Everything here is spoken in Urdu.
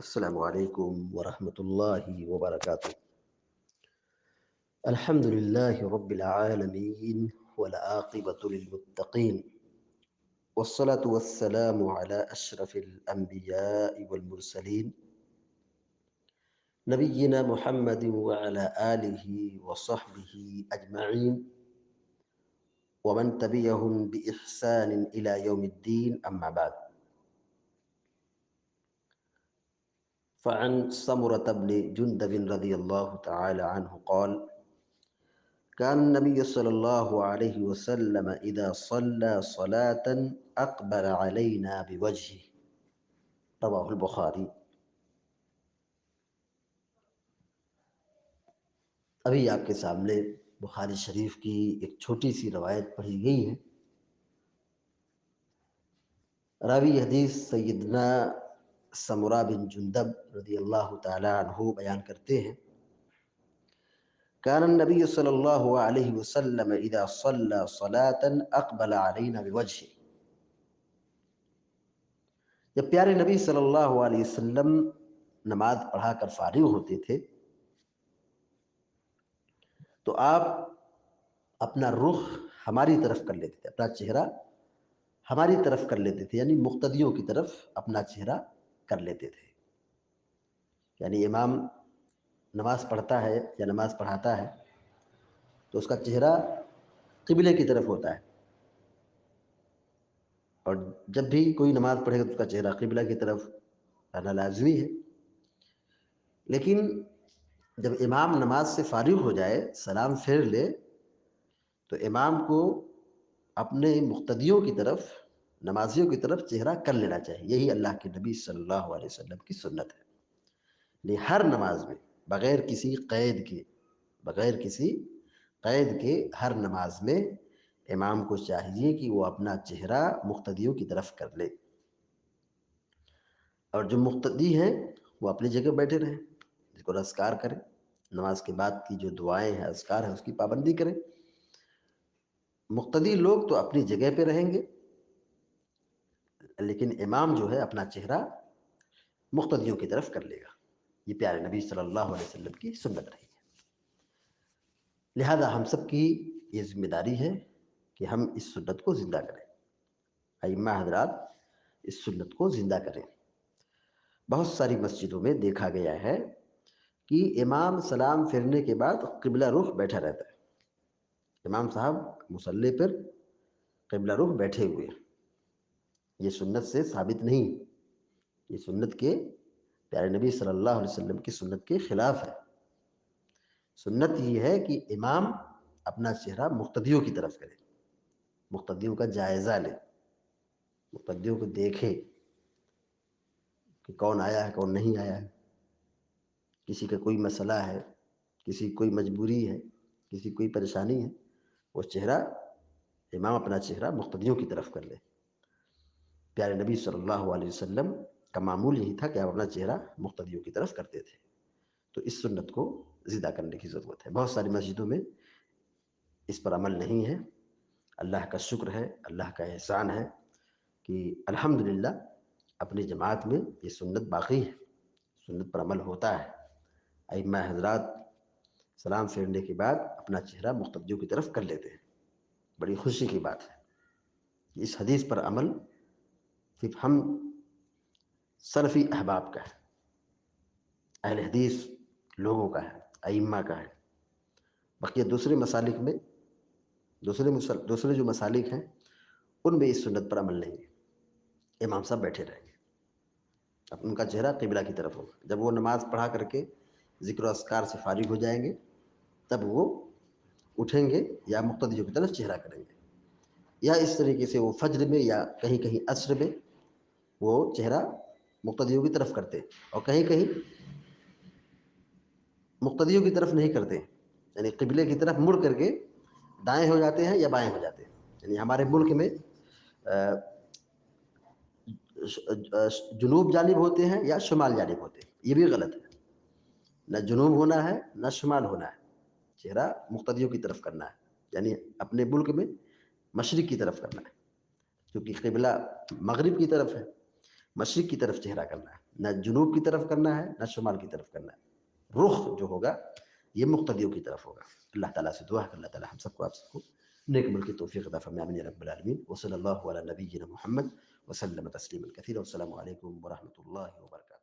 السلام علیکم ورحمۃ اللہ وبرکاتہ۔ الحمد للہ رب العالمین والعاقبۃ للمتقین والصلاة والسلام علی اشرف الانبیاء والمرسلین نبینا محمد وعلی آلہ وصحبہ اجمعین ومن تبعهم بإحسان إلى يوم الدین اما بعد۔ فعن سمرة بن جندب رضی اللہ تعالی عنہ قال كان النبي صلى الله عليه وسلم إذا صلى صلاة أقبل علينا بوجهه، رواه البخاری۔ ابھی آپ کے سامنے بخاری شریف کی ایک چھوٹی سی روایت پڑھی گئی ہے۔ راوی حدیث سیدنا سمرہ بن جندب رضی اللہ تعالی عنہ بیان کرتے ہیں، كان النبي صلی اللہ علیہ وسلم اذا صلى صلاة اقبل علينا بوجهه، جب پیارے نبی صلی اللہ علیہ وسلم نماز پڑھا کر فارغ ہوتے تھے تو آپ اپنا رخ ہماری طرف کر لیتے تھے، اپنا چہرہ ہماری طرف کر لیتے تھے، یعنی مقتدیوں کی طرف اپنا چہرہ کر لیتے تھے۔ یعنی امام نماز پڑھتا ہے یا نماز پڑھاتا ہے تو اس کا چہرہ قبلے کی طرف ہوتا ہے، اور جب بھی کوئی نماز پڑھے گا تو اس کا چہرہ قبلہ کی طرف رہنا لازمی ہے۔ لیکن جب امام نماز سے فارغ ہو جائے، سلام پھیر لے، تو امام کو اپنے مقتدیوں کی طرف، نمازیوں کی طرف چہرہ کر لینا چاہیے۔ یہی اللہ کے نبی صلی اللہ علیہ وسلم کی سنت ہے۔ یعنی ہر نماز میں بغیر کسی قید کے ہر نماز میں امام کو چاہیے کہ وہ اپنا چہرہ مقتدیوں کی طرف کر لے، اور جو مقتدی ہیں وہ اپنی جگہ بیٹھے رہیں، ذکر اذکار کریں، نماز کے بعد کی جو دعائیں ہیں، اذکار ہیں، اس کی پابندی کریں۔ مقتدی لوگ تو اپنی جگہ پہ رہیں گے، لیکن امام جو ہے اپنا چہرہ مقتدیوں کی طرف کر لے گا۔ یہ پیارے نبی صلی اللہ علیہ وسلم کی سنت رہی ہے۔ لہذا ہم سب کی یہ ذمہ داری ہے کہ ہم اس سنت کو زندہ کریں، ائمہ حضرات اس سنت کو زندہ کریں۔ بہت ساری مسجدوں میں دیکھا گیا ہے کہ امام سلام پھیرنے کے بعد قبلہ رخ بیٹھا رہتا ہے، امام صاحب مصلی پر قبلہ رخ بیٹھے ہوئے۔ یہ سنت سے ثابت نہیں، یہ سنت کے، پیارے نبی صلی اللہ علیہ وسلم کی سنت کے خلاف ہے۔ سنت یہ ہے کہ امام اپنا چہرہ مقتدیوں کی طرف کرے، مقتدیوں کا جائزہ لے، مقتدیوں کو دیکھے کہ کون آیا ہے کون نہیں آیا ہے، کسی کا کوئی مسئلہ ہے، کسی کی کوئی مجبوری ہے، کسی کی کوئی پریشانی ہے، وہ چہرہ، امام اپنا چہرہ مقتدیوں کی طرف کر لے۔ پیارے نبی صلی اللہ علیہ وسلم کا معمول یہی تھا کہ آپ اپنا چہرہ مقتدیوں کی طرف کرتے تھے۔ تو اس سنت کو زندہ کرنے کی ضرورت ہے۔ بہت ساری مسجدوں میں اس پر عمل نہیں ہے۔ اللہ کا شکر ہے، اللہ کا احسان ہے کہ الحمدللہ اپنی جماعت میں یہ سنت باقی ہے، سنت پر عمل ہوتا ہے۔ ائمہ حضرات سلام پھیرنے کے بعد اپنا چہرہ مقتدیوں کی طرف کر لیتے ہیں۔ بڑی خوشی کی بات ہے کہ اس حدیث پر عمل صرف ہم سلفی احباب کا ہے، اہل حدیث لوگوں کا ہے، ائمہ کا ہے۔ بقیہ دوسرے مسالک میں، دوسرے جو مسالک ہیں ان میں اس سنت پر عمل نہیں ہے۔ امام صاحب بیٹھے رہیں گے، اب ان کا چہرہ قبلہ کی طرف ہوگا۔ جب وہ نماز پڑھا کر کے ذکر و اذکار سے فارغ ہو جائیں گے تب وہ اٹھیں گے یا مقتدیوں کی طرف چہرہ کریں گے، یا اس طریقے سے وہ فجر میں یا کہیں کہیں عصر میں وہ چہرہ مقتدیوں کی طرف کرتے، اور کہیں کہیں مقتدیوں کی طرف نہیں کرتے، یعنی قبلے کی طرف مڑ کر کے دائیں ہو جاتے ہیں یا بائیں ہو جاتے ہیں۔ یعنی ہمارے ملک میں جنوب جانب ہوتے ہیں یا شمال جانب ہوتے ہیں، یہ بھی غلط ہے۔ نہ جنوب ہونا ہے نہ شمال ہونا ہے، چہرہ مقتدیوں کی طرف کرنا ہے، یعنی اپنے ملک میں مشرق کی طرف کرنا ہے، کیونکہ قبلہ مغرب کی طرف ہے۔ مشرق کی طرف چہرہ کرنا ہے، نہ جنوب کی طرف کرنا ہے نہ شمال کی طرف کرنا ہے، رخ جو ہوگا یہ مقتدیوں کی طرف ہوگا۔ اللہ تعالیٰ سے دعا ہے کہ اللہ تعالیٰ ہم سب کو آپ سب کو نیک عمل کی توفیق عطا فرمائے، آمین یا رب العالمین۔ وصلی اللہ علی نبینا محمد وسلم تسلیما کثیرا، والسلام علیکم ورحمۃ اللہ وبرکاتہ۔